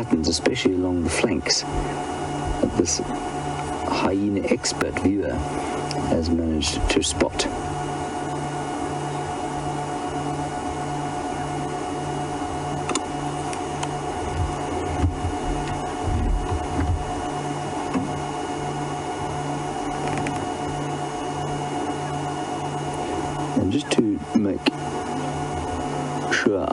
patterns, especially along the flanks, that this hyena expert viewer has managed to spot. And just to make sure,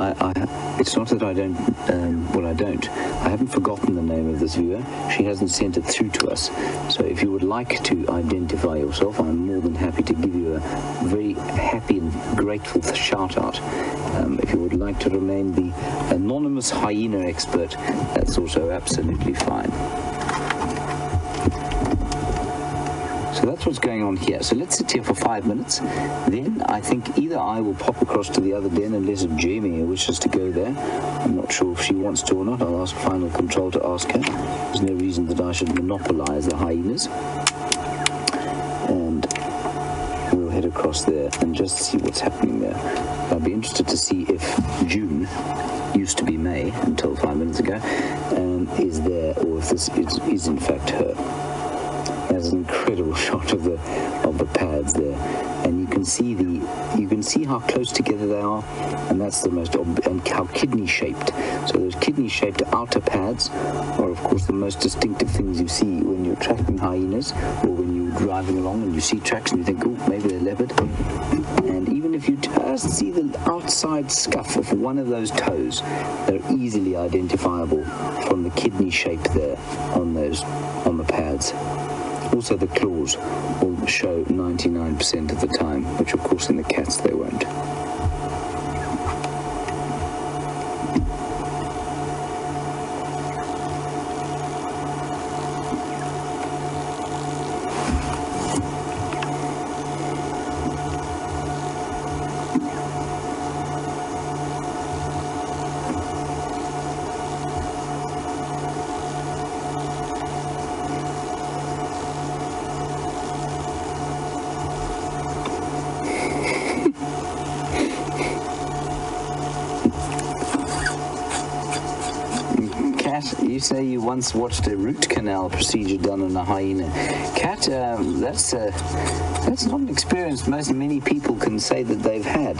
it's not that I don't, I haven't forgotten the name of this viewer. She hasn't sent it through to us. So if you would like to identify yourself, I'm more than happy to give you a very happy and grateful shout out. If you would like to remain the anonymous hyena expert, that's also absolutely fine. So that's what's going on here. So let's sit here for 5 minutes. Then I think either I will pop across to the other den unless Jamie wishes to go there. I'm not sure if she wants to or not. I'll ask Final Control to ask her. There's no reason that I should monopolize the hyenas. And we'll head across there and just see what's happening there. I'll be interested to see if June, used to be May until 5 minutes ago, is there, or if this is in fact her. There's an incredible shot of the pads there, and you can see how close together they are, and that's the most and how kidney shaped. So those kidney shaped outer pads are of course the most distinctive things you see when you're tracking hyenas, or when you're driving along and you see tracks and you think, oh, maybe they're leopard. And even if you just see the outside scuff of one of those toes, they're easily identifiable from the kidney shape there on the pads. Also, the claws will show 99% of the time, which of course in the cats they won't. You say you once watched a root canal procedure done on a hyena. Cat, that's not an experience many people can say that they've had.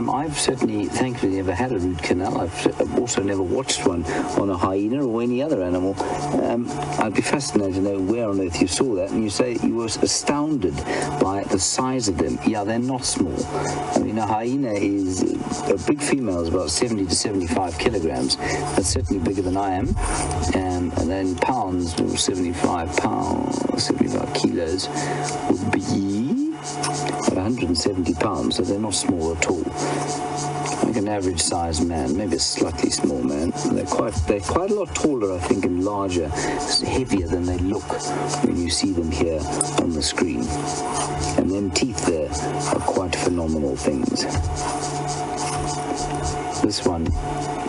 I've certainly, thankfully, never had a root canal. I've also never watched one on a hyena or any other animal. I'd be fascinated to know where on earth you saw that, and you say you were astounded by the size of them. Yeah, they're not small. I mean, a hyena is, a big female is about 70 to 75 kilograms. That's certainly bigger than I am. And then pounds, 75 kilos would be about 170 pounds, so they're not small at all. Like an average sized man, maybe a slightly small man. They're quite a lot taller, I think, and larger, heavier than they look when you see them here on the screen. And then teeth there are quite phenomenal things. This one,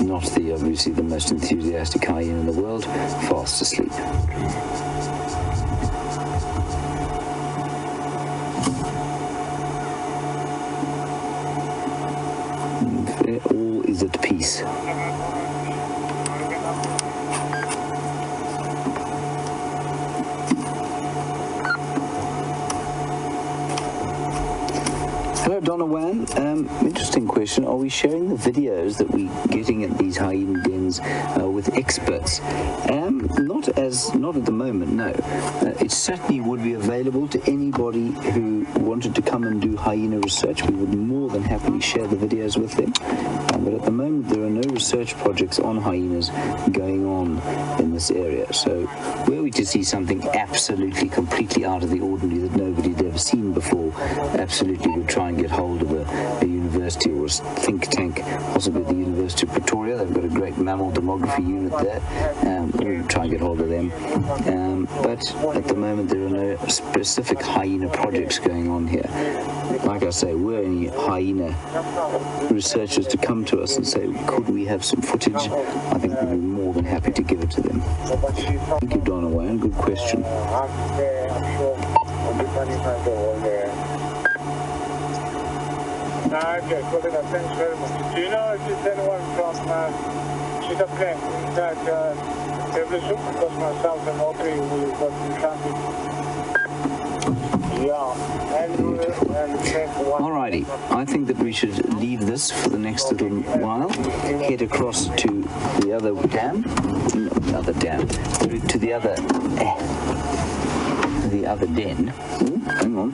not obviously the most enthusiastic hyena in the world, fast asleep. All is at peace. Hello, Donna Wan. Interesting question. Are we sharing the videos that we're getting at these hyena dens with experts? Not at the moment, no. It certainly would be available to anybody who wanted to come and do hyena research. We would more than happily share the videos with them. But at the moment, there are no research projects on hyenas going on in this area. So were we to see something absolutely, completely out of the ordinary that nobody had ever seen before, absolutely would try and get hold of a university or a think tank, possibly the University of Pretoria. They've got a great mammal demography unit there. We'll try and get hold of them. But at the moment, there are no specific hyena projects going on here. Like I say, were any hyena researchers to come to us and say, could we have some footage, I think we'd be more than happy to give it to them. Thank you, Donna Wayne. Good question. Okay, thanks very much. Do you know if there's anyone from Cheetah Plain that Alrighty, I think that we should leave this for the next little while, head across to the other dam, to the other den. Ooh, hang on.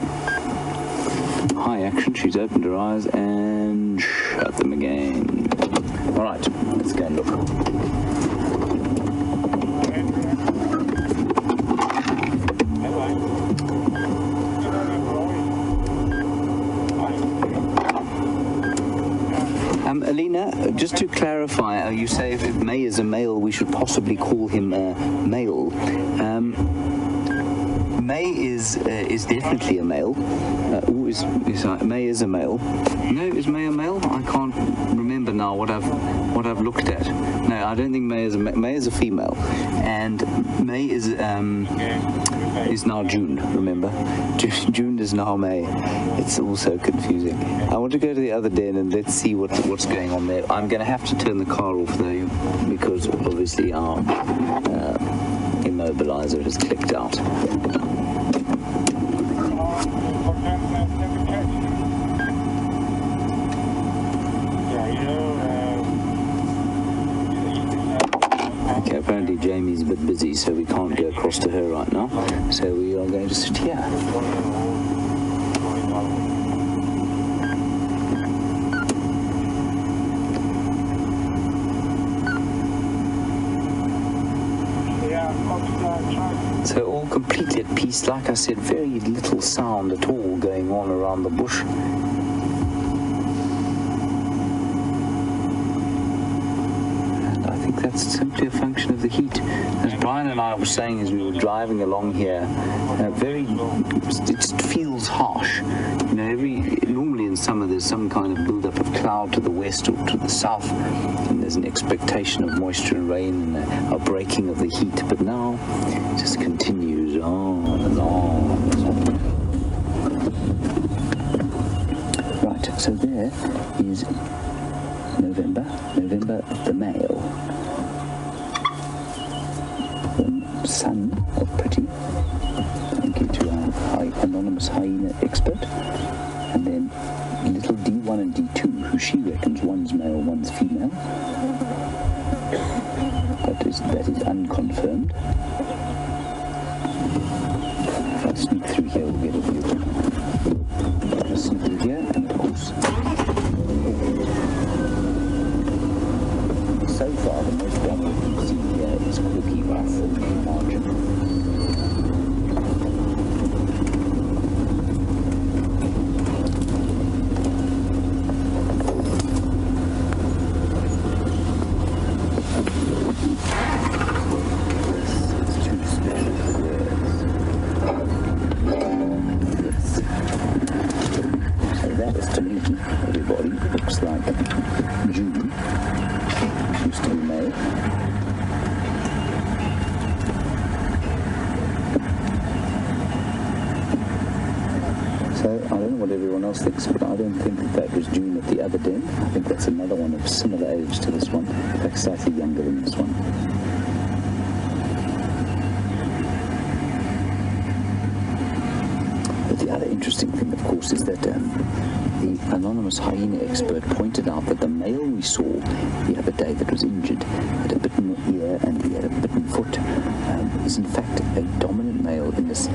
High action, she's opened her eyes and shut them again. Alright, let's go and look. Alina, just to clarify, you say if May is a male, we should possibly call him a male. May is definitely a male. May is a male. No, is May a male? I can't remember now what I've looked at. No, I don't think May is a female, and May is now June. Remember, June is now May. It's also confusing. I want to go to the other den and let's see what's going on there. I'm going to have to turn the car off though, because obviously our immobilizer has clicked out. Okay, apparently Jamie's a bit busy, so we can't go across to her right now. So we are going to sit here. So all completely at peace. Like I said, very little sound at all going on around the bush. That's simply a function of the heat. As Brian and I were saying as we were driving along here, it feels harsh. You know, normally in summer there's some kind of build-up of cloud to the west or to the south, and there's an expectation of moisture and rain and a breaking of the heat. But now it just continues on and on and on. Right, so there is November the male. Son of Pretty, thank you to our anonymous hyena expert, and then little D1 and D2, who she reckons one's male, one's female, but that is unconfirmed. If I sneak through here, we'll get a view. Just sneak through here, and of course, so far the most dominant you see here is Cookie Ruff margin. So that is to me, everybody, looks like June. Used to be May. So I don't know what everyone else thinks, but I don't think that was June at the other den. I think that's another one of similar age to this one, in fact slightly younger than this one. But the other interesting thing, of course, is that the anonymous hyena expert pointed out that the male we saw the other day that was injured had a bitten ear and he had a bitten foot is in fact a dominant male in this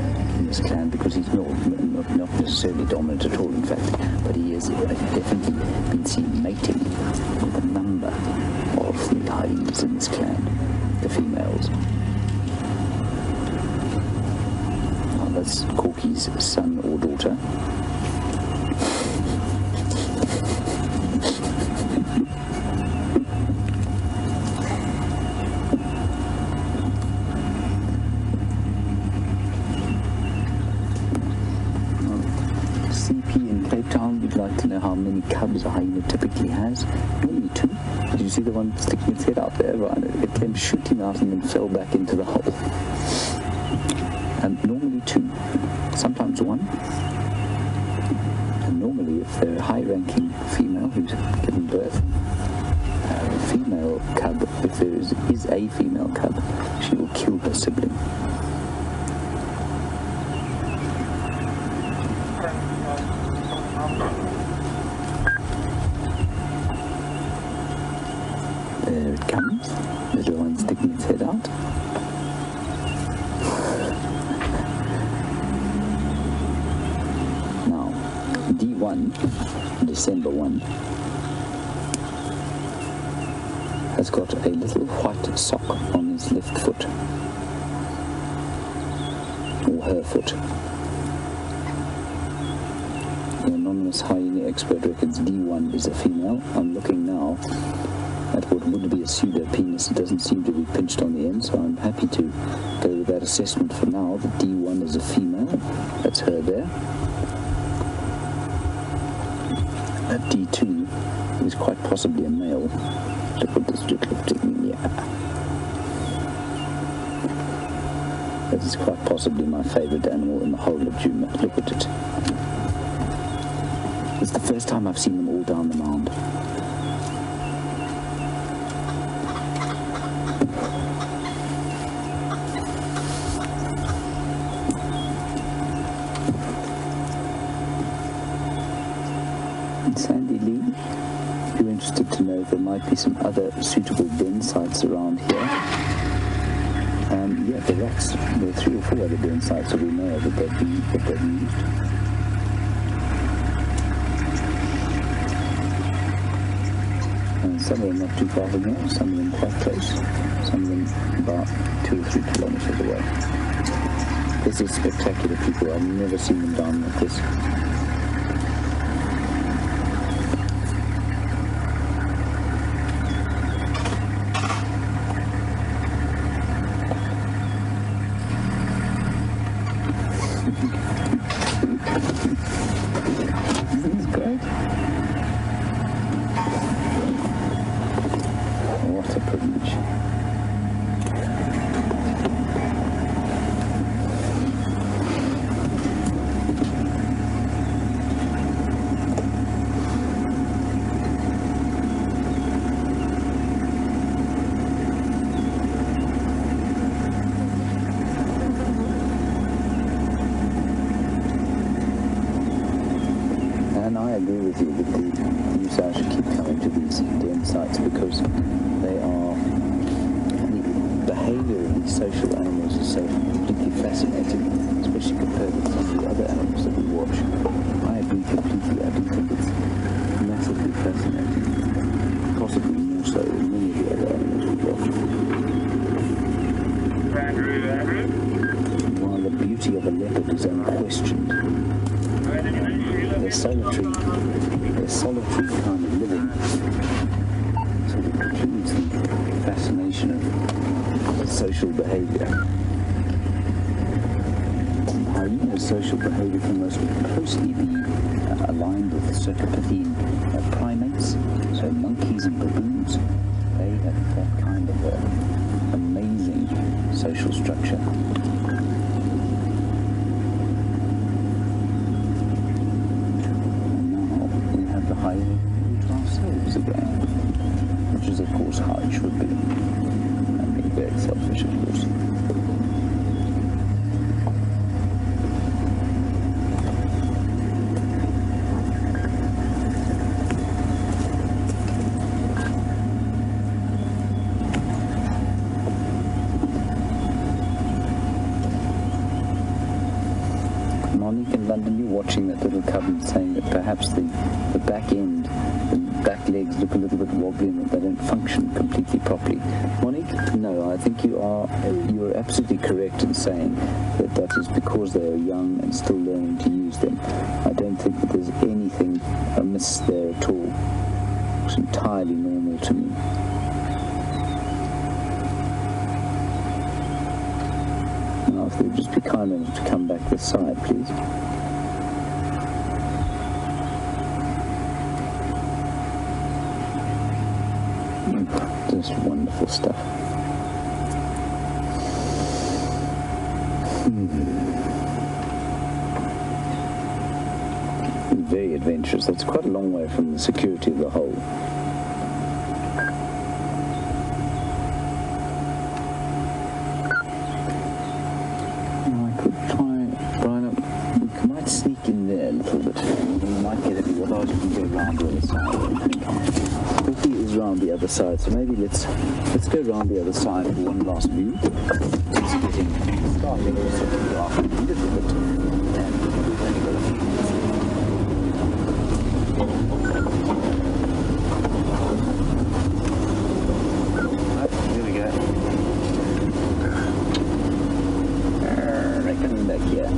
clan, because he's not necessarily dominant at all, in fact, but he has definitely been seen mating with a number of the hyenas in this clan, the females. That's Corky's son or daughter. CP in Cape Town would like to know how many cubs a hyena typically has. Normally 2. Did you see the one sticking its head out there? Right? It came shooting out and then fell back into the hole. And normally 2, sometimes 1. And normally, if they're a high-ranking female who's given birth, a female cub, if there is a female cub, She will kill her sibling. There it comes. Little one sticking its head out. Now, D1, December 1, has got a little white sock on his left foot. Or her foot. The anonymous hyena expert reckons D1 is a female. I'm looking now at what would be a pseudo-penis. It doesn't seem to be pinched on the end, so I'm happy to go with that assessment for now. The D1 is a female. That's her there. That D2 is quite possibly a male. Look at this little thing, yeah. That is quite possibly my favourite animal in the whole of June. Look at it. It's the first time I've seen them all down the mound. Sandy Lee, if you're interested to know if there might be some other suitable den sites around here. Yeah, there are 3 or 4 other den sites that we know of that they've used. And some of them not too far from here, some of them quite close, some of them about 2 or 3 kilometers away. This is spectacular, people. I've never seen them down like this. And I agree with you that the use I should keep coming to these den sites because they are, the behaviour of these social animals is so completely fascinating, especially compared with some of the other animals that we watch. I agree completely. I do think it's massively fascinating, possibly more so than many of the other animals we watch. While the beauty of a leopard is unquestioned, their solitary kind of living sort of precludes the fascination of social behaviour. Hyena's social behaviour can most closely be aligned with cercopithine primates, so monkeys and baboons. They have that kind of amazing social structure. Hyena to ourselves again, which is of course how it should be. I'm being very selfish, of course. Monique in London, you're watching that little cub and saying that perhaps the back end, the back legs look a little bit wobbly and that they don't function completely properly. Monique, no, I think you're absolutely correct in saying that is because they are young and still learning to use them. I don't think that there's anything amiss there at all. It's entirely normal to me. Now, if they would just be kind enough to come back this side, please. Just wonderful stuff. Very adventurous. That's quite a long way from the security of the hole. round the other side. Corky is round the other side, so maybe let's go round the other side for one last view. It's getting starting to sort of darken a little bit, and we've only got a few minutes left. Here we go. Right coming back here.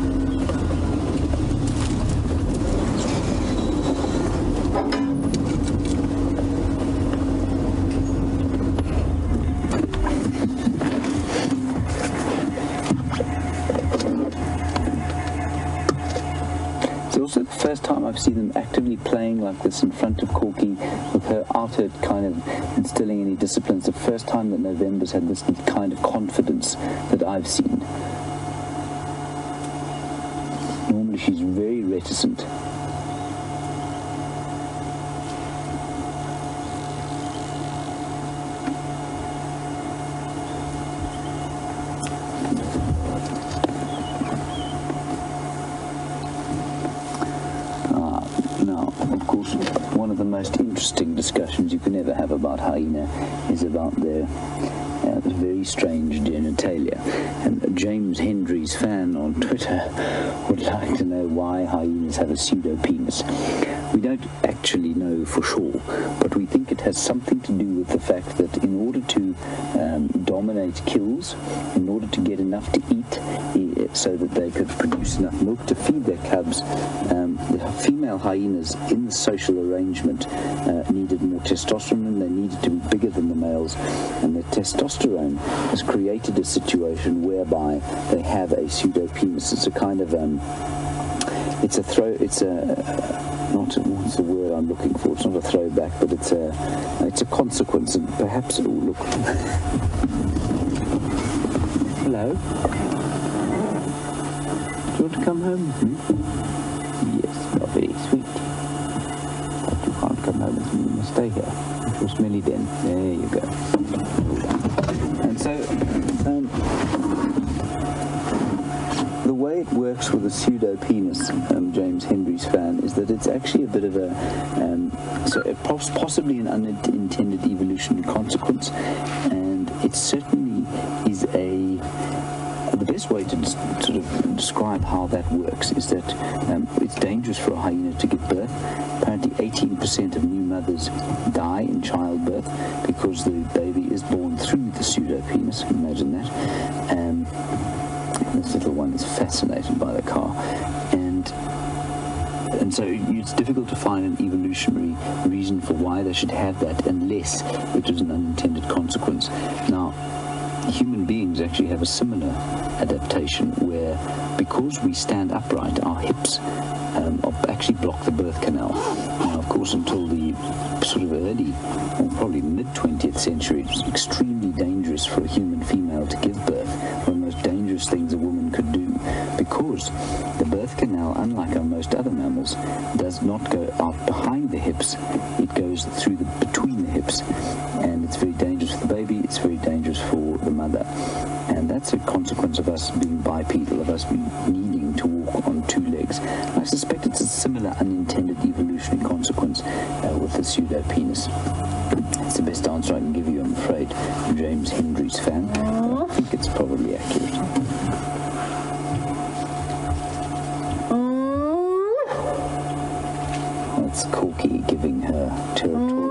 Also the first time I've seen them actively playing like this in front of Corky with her outer kind of instilling any discipline. It's the first time that November's had this kind of confidence that I've seen. Normally she's very reticent. Now, of course, one of the most interesting discussions you can ever have about hyena is about their very strange genitalia. And James Hendry's fan on Twitter would like to know why hyenas have a pseudo-penis. We don't actually know for sure, but we think it has something to do with the fact that in order to dominate kills, in order to get enough to eat, so that they could produce enough milk to feed their cubs, the female hyenas in the social arrangement needed more testosterone, and they needed to be bigger than the males, and the testosterone has created a situation whereby they have a pseudo-penis. It's a kind of what's the word I'm looking for? It's not a throwback, but it's a consequence, and perhaps it will look. Hello. Do you want to come home with me? Yes, not very sweet. But you can't come home with me. You must stay here. You're smelly then. There you go. And so, the way it works with a pseudo-penis, James Hendry's fan, is that it's actually a bit of a, possibly an unintended evolutionary consequence, and it certainly is the best way to sort of describe how that works is that it's dangerous for a hyena to give birth. Apparently 18% of new mothers die in childbirth because the baby is born through the pseudo-penis. Imagine that. This little one is fascinated by the car, and so it's difficult to find an evolutionary reason for why they should have that unless it was an unintended consequence. Now, human beings actually have a similar adaptation where, because we stand upright, our hips actually block the birth canal. Now, of course, until the sort of early, or probably mid-20th century, it was extremely dangerous for a human female to give birth. One of the most dangerous things a woman could do, because the birth canal, unlike our most other mammals, does not go out behind the hips. It goes through between the hips, and it's very dangerous for the baby. It's very dangerous for the mother, and that's a consequence of us being bipedal, of us needing to walk on two legs. I suspect it's a similar unintended evolutionary consequence with the pseudo-penis. It's the best answer I can give you, I'm afraid, James Hendry's fan. But I think it's probably accurate. That's Corky giving her territorial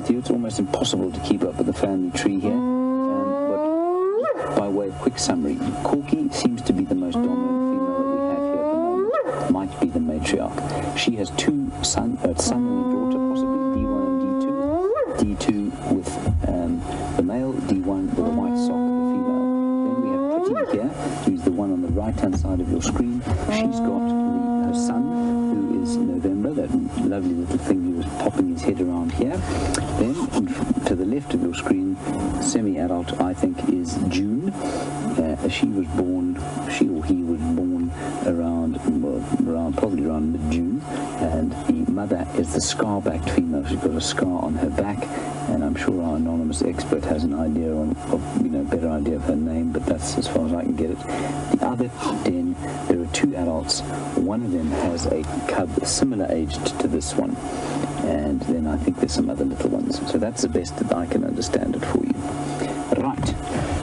it's almost impossible to keep up with the family tree here. But by way of quick summary, Corky seems to be the most dominant female that we have here at the moment. Might be the matriarch. She has two son and a daughter, possibly D1 and D2. D2 with the male, D1 with a white sock, the female. Then we have Pretty here, who's the one on the right-hand side of your screen. She's got her son, who is November, that lovely little thing who was popping his head around here. Then, to the left of your screen, semi-adult, I think, is June. She or he was born probably around mid-June, and the mother other is the scar-backed female. She's got a scar on her back, and I'm sure our anonymous expert has an idea better idea of her name, but that's as far as I can get it. The other den, there are 2 adults. One of them has a cub similar aged to this one, and then I think there's some other little ones. So that's the best that I can understand it for you. Right.